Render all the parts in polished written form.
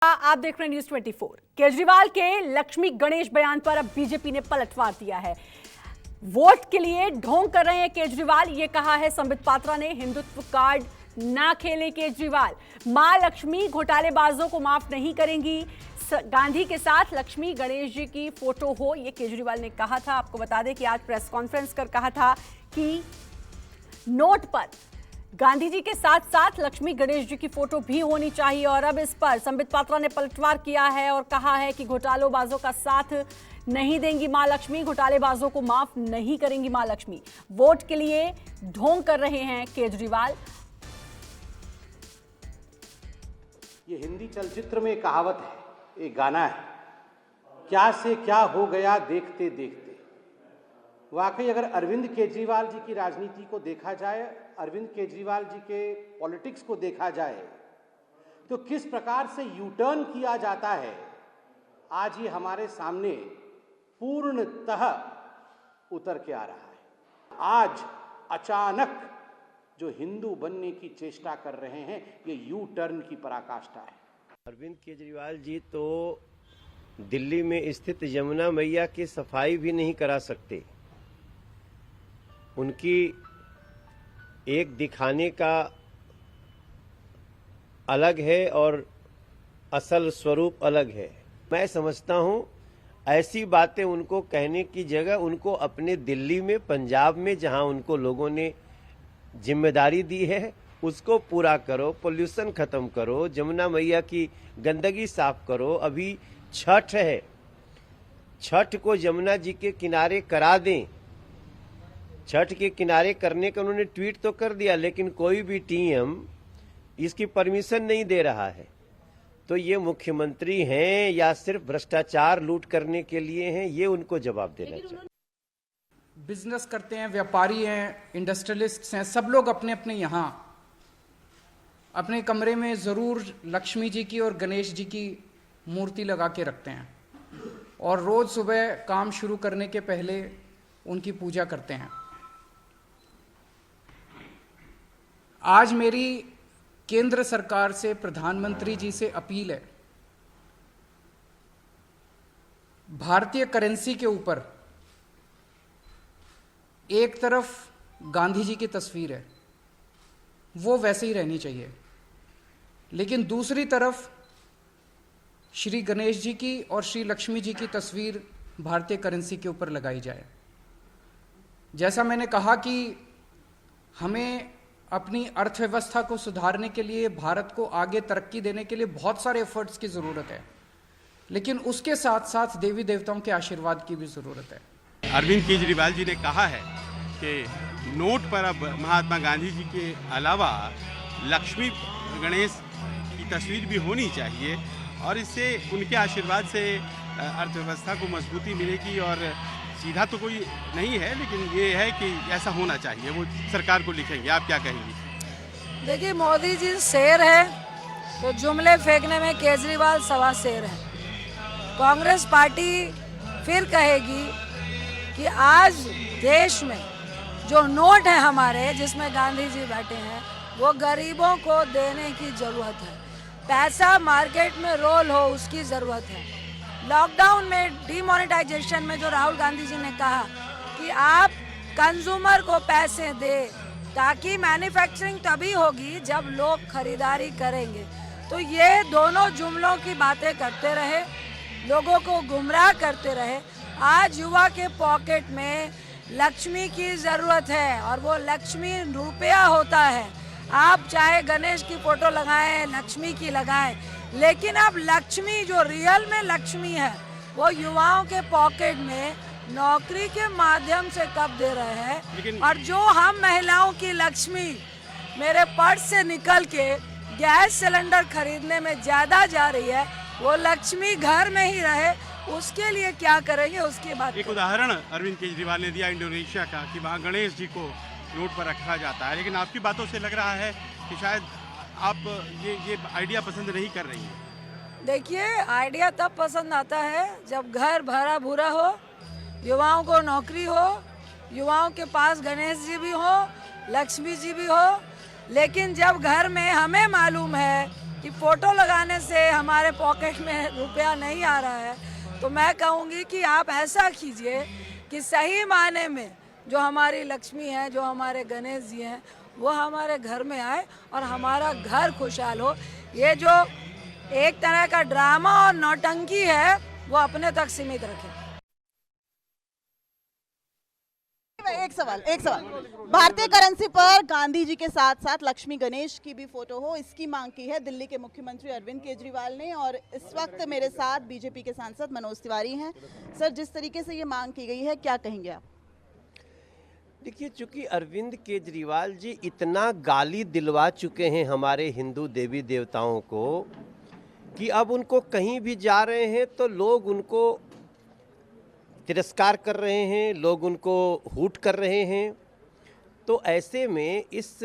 आप देख रहे हैं न्यूज 24। केजरीवाल के लक्ष्मी गणेश बयान पर अब बीजेपी ने पलटवार दिया है। वोट के लिए ढोंग कर रहे हैं केजरीवाल, ये कहा है संबित पात्रा ने। हिंदुत्व कार्ड ना खेले केजरीवाल, मां लक्ष्मी घोटालेबाजों को माफ नहीं करेंगी। गांधी के साथ लक्ष्मी गणेश जी की फोटो हो, ये केजरीवाल ने कहा था। आपको बता दें कि आज प्रेस कॉन्फ्रेंस कर कहा था कि नोट पर गांधी जी के साथ साथ लक्ष्मी गणेश जी की फोटो भी होनी चाहिए। और अब इस पर संबित पात्रा ने पलटवार किया है और कहा है कि घोटालेबाजों का साथ नहीं देंगी मां लक्ष्मी, घोटालेबाजों को माफ नहीं करेंगी मां लक्ष्मी। वोट के लिए ढोंग कर रहे हैं केजरीवाल। ये हिंदी चलचित्र में एक कहावत है, एक गाना है, क्या से क्या हो गया देखते देखते। वाकई अगर अरविंद केजरीवाल जी की राजनीति को देखा जाए, अरविंद केजरीवाल जी के पॉलिटिक्स को देखा जाए, तो किस प्रकार से यू टर्न किया जाता है, आज ये हमारे सामने पूर्णतः उतर के आ रहा है। आज अचानक जो हिंदू बनने की चेष्टा कर रहे हैं, ये यू टर्न की पराकाष्ठा है। अरविंद केजरीवाल जी तो दिल्ली में स्थित यमुना मैया की सफाई भी नहीं करा सकते। उनकी एक दिखाने का अलग है और असल स्वरूप अलग है। मैं समझता हूं ऐसी बातें उनको कहने की जगह उनको अपने दिल्ली में, पंजाब में, जहां उनको लोगों ने जिम्मेदारी दी है, उसको पूरा करो। पोल्यूशन खत्म करो, यमुना मैया की गंदगी साफ करो। अभी छठ है, छठ को यमुना जी के किनारे करा दें। छठ के किनारे करने का उन्होंने ट्वीट तो कर दिया, लेकिन कोई भी टीएम इसकी परमिशन नहीं दे रहा है। तो ये मुख्यमंत्री हैं या सिर्फ भ्रष्टाचार लूट करने के लिए हैं, ये उनको जवाब देना चाहिए। बिजनेस करते हैं, व्यापारी हैं, इंडस्ट्रियलिस्ट्स हैं, सब लोग अपने अपने यहाँ अपने कमरे में जरूर लक्ष्मी जी की और गणेश जी की मूर्ति लगा के रखते हैं और रोज सुबह काम शुरू करने के पहले उनकी पूजा करते हैं। आज मेरी केंद्र सरकार से, प्रधानमंत्री जी से अपील है, भारतीय करेंसी के ऊपर एक तरफ गांधी जी की तस्वीर है, वो वैसे ही रहनी चाहिए, लेकिन दूसरी तरफ श्री गणेश जी की और श्री लक्ष्मी जी की तस्वीर भारतीय करेंसी के ऊपर लगाई जाए। जैसा मैंने कहा कि हमें अपनी अर्थव्यवस्था को सुधारने के लिए, भारत को आगे तरक्की देने के लिए बहुत सारे एफर्ट्स की ज़रूरत है, लेकिन उसके साथ साथ देवी देवताओं के आशीर्वाद की भी ज़रूरत है। अरविंद केजरीवाल जी ने कहा है कि नोट पर अब महात्मा गांधी जी के अलावा लक्ष्मी गणेश की तस्वीर भी होनी चाहिए और इससे उनके आशीर्वाद से अर्थव्यवस्था को मजबूती मिलेगी। और सीधा तो कोई नहीं है, लेकिन ये है कि ऐसा होना चाहिए, वो सरकार को लिखेंगे। आप क्या कहेंगी? देखिए, मोदी जी शेर है तो जुमले फेंकने में केजरीवाल सवा शेर है। कांग्रेस पार्टी फिर कहेगी कि आज देश में जो नोट है हमारे, जिसमें गांधी जी बैठे हैं, वो गरीबों को देने की जरूरत है। पैसा मार्केट में रोल हो, उसकी जरूरत है। लॉकडाउन में डिमोनेटाइजेशन में जो राहुल गांधी जी ने कहा कि आप कंज्यूमर को पैसे दे, ताकि मैन्युफैक्चरिंग तभी होगी जब लोग खरीदारी करेंगे। तो ये दोनों जुमलों की बातें करते रहे, लोगों को गुमराह करते रहे। आज युवा के पॉकेट में लक्ष्मी की जरूरत है और वो लक्ष्मी रुपया होता है। आप चाहे गणेश की फोटो लगाएं, लक्ष्मी की लगाएं, लेकिन अब लक्ष्मी जो रियल में लक्ष्मी है, वो युवाओं के पॉकेट में नौकरी के माध्यम से कब दे रहे हैं। और जो हम महिलाओं की लक्ष्मी मेरे पर्स से निकल के गैस सिलेंडर खरीदने में ज्यादा जा रही है, वो लक्ष्मी घर में ही रहे। उसके लिए क्या करेंगे, उसकी बात। एक उदाहरण अरविंद केजरीवाल ने दिया इंडोनेशिया का कि वहाँ गणेश जी को नोट पर रखा जाता है, लेकिन आपकी बातों से लग रहा है कि शायद आप ये आइडिया पसंद नहीं कर रही हैं। देखिए, आइडिया तब पसंद आता है जब घर भरा भूरा हो, युवाओं को नौकरी हो, युवाओं के पास गणेश जी भी हो, लक्ष्मी जी भी हो। लेकिन जब घर में हमें मालूम है कि फोटो लगाने से हमारे पॉकेट में रुपया नहीं आ रहा है, तो मैं कहूँगी कि आप ऐसा कीजिए कि सही मायने में जो हमारी लक्ष्मी है, जो हमारे गणेश जी हैं, वो हमारे घर में आए और हमारा घर खुशहाल हो। ये जो एक तरह का ड्रामा और नौटंकी है वो अपने तक सीमित रखें। एक सवाल भारतीय करेंसी पर गांधी जी के साथ साथ लक्ष्मी गणेश की भी फोटो हो, इसकी मांग की है दिल्ली के मुख्यमंत्री अरविंद केजरीवाल ने। और इस वक्त मेरे साथ बीजेपी के सांसद मनोज तिवारी हैं। सर, जिस तरीके से ये मांग की गई है, क्या कहेंगे आप? देखिए, चूंकि अरविंद केजरीवाल जी इतना गाली दिलवा चुके हैं हमारे हिंदू देवी देवताओं को कि अब उनको कहीं भी जा रहे हैं तो लोग उनको तिरस्कार कर रहे हैं, लोग उनको हूट कर रहे हैं। तो ऐसे में इस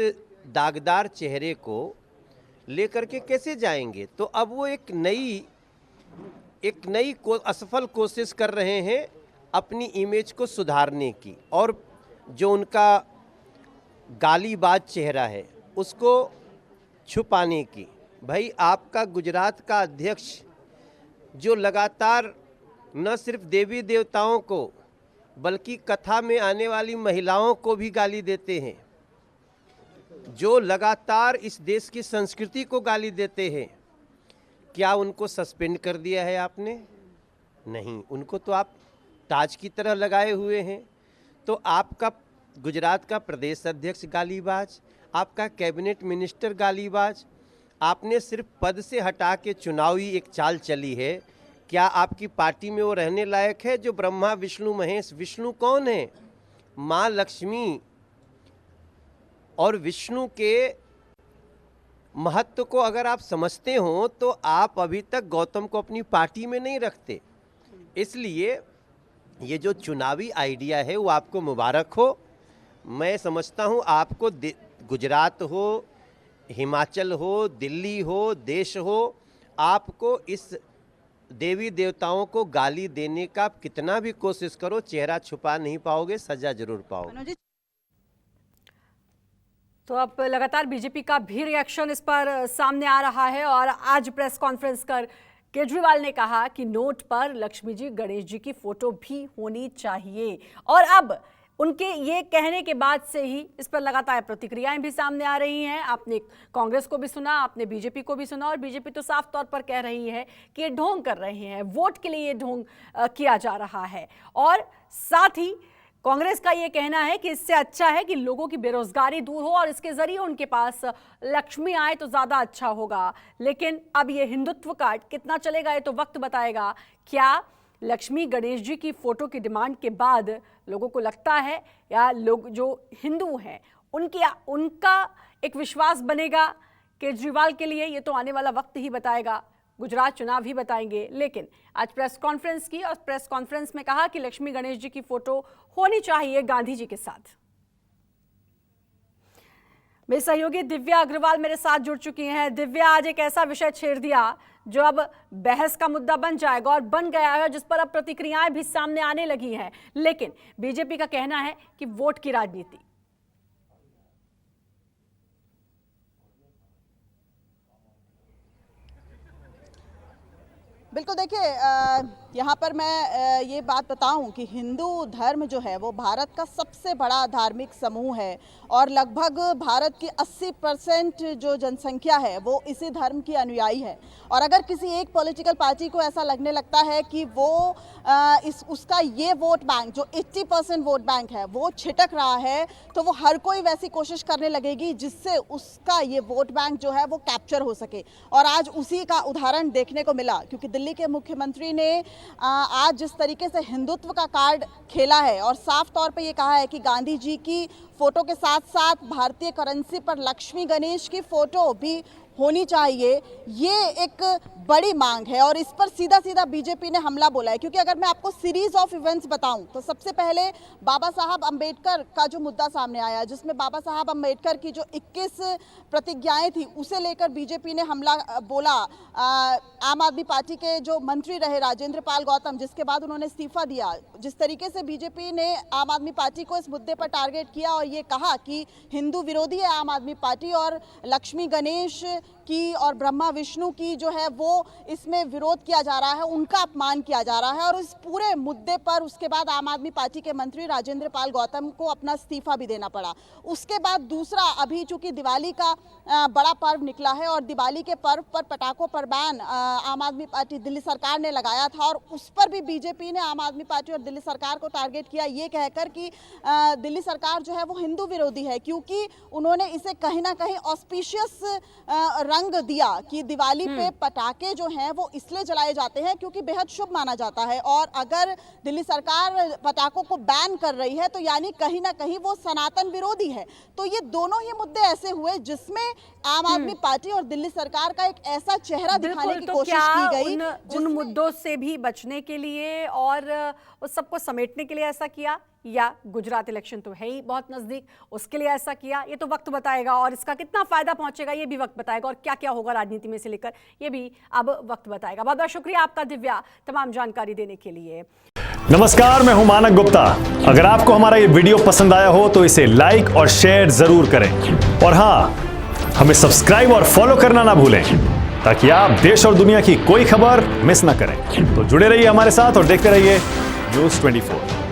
दागदार चेहरे को लेकर के कैसे जाएंगे? तो अब वो एक नई असफल कोशिश कर रहे हैं अपनी इमेज को सुधारने की, और जो उनका गालीबाज चेहरा है उसको छुपाने की। भाई, आपका गुजरात का अध्यक्ष जो लगातार न सिर्फ देवी देवताओं को बल्कि कथा में आने वाली महिलाओं को भी गाली देते हैं, जो लगातार इस देश की संस्कृति को गाली देते हैं, क्या उनको सस्पेंड कर दिया है आपने? नहीं, उनको तो आप ताज की तरह लगाए हुए हैं। तो आपका गुजरात का प्रदेश अध्यक्ष गालीबाज, आपका कैबिनेट मिनिस्टर गालीबाज, आपने सिर्फ पद से हटा के चुनावी एक चाल चली है। क्या आपकी पार्टी में वो रहने लायक है? जो ब्रह्मा विष्णु महेश, विष्णु कौन है? माँ लक्ष्मी और विष्णु के महत्व को अगर आप समझते हो तो आप अभी तक गौतम को अपनी पार्टी में नहीं रखते। इसलिए ये जो चुनावी आइडिया है वो आपको मुबारक हो। मैं समझता हूँ आपको गुजरात हो, हिमाचल हो, दिल्ली हो, देश हो, आपको इस देवी देवताओं को गाली देने का कितना भी कोशिश करो, चेहरा छुपा नहीं पाओगे, सजा जरूर पाओगे। तो अब लगातार बीजेपी का भी रिएक्शन इस पर सामने आ रहा है और आज प्रेस कॉन्फ्रेंस कर केजरीवाल ने कहा कि नोट पर लक्ष्मी जी गणेश जी की फोटो भी होनी चाहिए। और अब उनके ये कहने के बाद से ही इस पर लगातार प्रतिक्रियाएं भी सामने आ रही हैं। आपने कांग्रेस को भी सुना, आपने बीजेपी को भी सुना, और बीजेपी तो साफ तौर पर कह रही है कि ये ढोंग कर रहे हैं, वोट के लिए ये ढोंग किया जा रहा है। और साथ ही कांग्रेस का ये कहना है कि इससे अच्छा है कि लोगों की बेरोजगारी दूर हो और इसके जरिए उनके पास लक्ष्मी आए तो ज्यादा अच्छा होगा। लेकिन अब ये हिंदुत्व कार्ड कितना चलेगा ये तो वक्त बताएगा। क्या लक्ष्मी गणेश जी की फोटो की डिमांड के बाद लोगों को लगता है या लोग जो हिंदू हैं उनका एक विश्वास बनेगा केजरीवाल के लिए, ये तो आने वाला वक्त ही बताएगा, गुजरात चुनाव ही बताएंगे। लेकिन आज प्रेस कॉन्फ्रेंस की और प्रेस कॉन्फ्रेंस में कहा कि लक्ष्मी गणेश जी की फोटो होनी चाहिए गांधी जी के साथ। मेरी सहयोगी दिव्या अग्रवाल मेरे साथ जुड़ चुकी हैं। दिव्या, आज एक ऐसा विषय छेड़ दिया जो अब बहस का मुद्दा बन जाएगा और बन गया है, जिस पर अब प्रतिक्रियाएं भी सामने आने लगी हैं। लेकिन बीजेपी का कहना है कि वोट की राजनीति। बिल्कुल, देखिए यहाँ पर मैं ये बात बताऊं कि हिंदू धर्म जो है वो भारत का सबसे बड़ा धार्मिक समूह है और लगभग भारत की 80% जो जनसंख्या है वो इसी धर्म की अनुयायी है। और अगर किसी एक पॉलिटिकल पार्टी को ऐसा लगने लगता है कि वो उसका ये वोट बैंक जो 80% वोट बैंक है वो छिटक रहा है, तो वो हर कोई वैसी कोशिश करने लगेगी जिससे उसका ये वोट बैंक जो है वो कैप्चर हो सके। और आज उसी का उदाहरण देखने को मिला, क्योंकि दिल्ली के मुख्यमंत्री ने आज जिस तरीके से हिंदुत्व का कार्ड खेला है और साफ तौर पे ये कहा है कि गांधी जी की फोटो के साथ साथ भारतीय करेंसी पर लक्ष्मी गणेश की फोटो भी होनी चाहिए, ये एक बड़ी मांग है। और इस पर सीधा सीधा बीजेपी ने हमला बोला है। क्योंकि अगर मैं आपको सीरीज ऑफ इवेंट्स बताऊं तो सबसे पहले बाबा साहब अंबेडकर का जो मुद्दा सामने आया, जिसमें बाबा साहब अंबेडकर की जो 21 प्रतिज्ञाएं थी उसे लेकर बीजेपी ने हमला बोला। आम आदमी पार्टी के जो मंत्री रहे राजेंद्र पाल गौतम, जिसके बाद उन्होंने इस्तीफा दिया, जिस तरीके से बीजेपी ने आम आदमी पार्टी को इस मुद्दे पर टारगेट किया और ये कहा कि हिंदू विरोधी है आम आदमी पार्टी और लक्ष्मी गणेश की और ब्रह्मा विष्णु की जो है वो इसमें विरोध किया जा रहा है, उनका अपमान किया जा रहा है। और इस पूरे मुद्दे पर उसके बाद आम आदमी पार्टी के मंत्री राजेंद्र पाल गौतम को अपना इस्तीफा भी देना पड़ा। उसके बाद दूसरा, अभी चूंकि दिवाली का बड़ा पर्व निकला है और दिवाली के पर्व पर पटाखों पर बैन आम आदमी पार्टी दिल्ली सरकार ने लगाया था और उस पर भी बीजेपी ने आम आदमी पार्टी और दिल्ली सरकार को टारगेट किया, ये कहकर कि दिल्ली सरकार जो है वो हिंदू विरोधी है, क्योंकि उन्होंने इसे कहीं ना कहीं ऑस्पिशियस रंग दिया कि दिवाली पे पटाखे जो हैं वो इसलिए जलाए जाते हैं क्योंकि बेहद शुभ माना जाता है, और अगर दिल्ली सरकार पटाखों को बैन कर रही है तो यानी कहीं ना कहीं वो सनातन विरोधी है। तो ये दोनों ही मुद्दे ऐसे हुए जिसमें आम आदमी पार्टी और दिल्ली सरकार का एक ऐसा चेहरा दिखाने की कोशिश की गई। उन मुद्दों से भी बचने के लिए और उस सबको समेटने के लिए ऐसा किया, या गुजरात इलेक्शन तो है ही बहुत नजदीक, उसके लिए ऐसा किया, ये तो वक्त बताएगा, और इसका कितना फायदा पहुंचेगा ये भी वक्त बताएगा, और क्या क्या होगा राजनीति में से लेकर ये भी अब वक्त बताएगा। बहुत बहुत शुक्रिया आपका दिव्या तमाम जानकारी देने के लिए। नमस्कार, मैं हूं मानक गुप्ता। अगर आपको हमारा ये वीडियो पसंद आया हो तो इसे लाइक और शेयर जरूर करें, और हां, हमें सब्सक्राइब और फॉलो करना ना भूलें ताकि आप देश और दुनिया की कोई खबर मिस ना करें। तो जुड़े रहिए हमारे साथ और देखते रहिए न्यूज़ 24।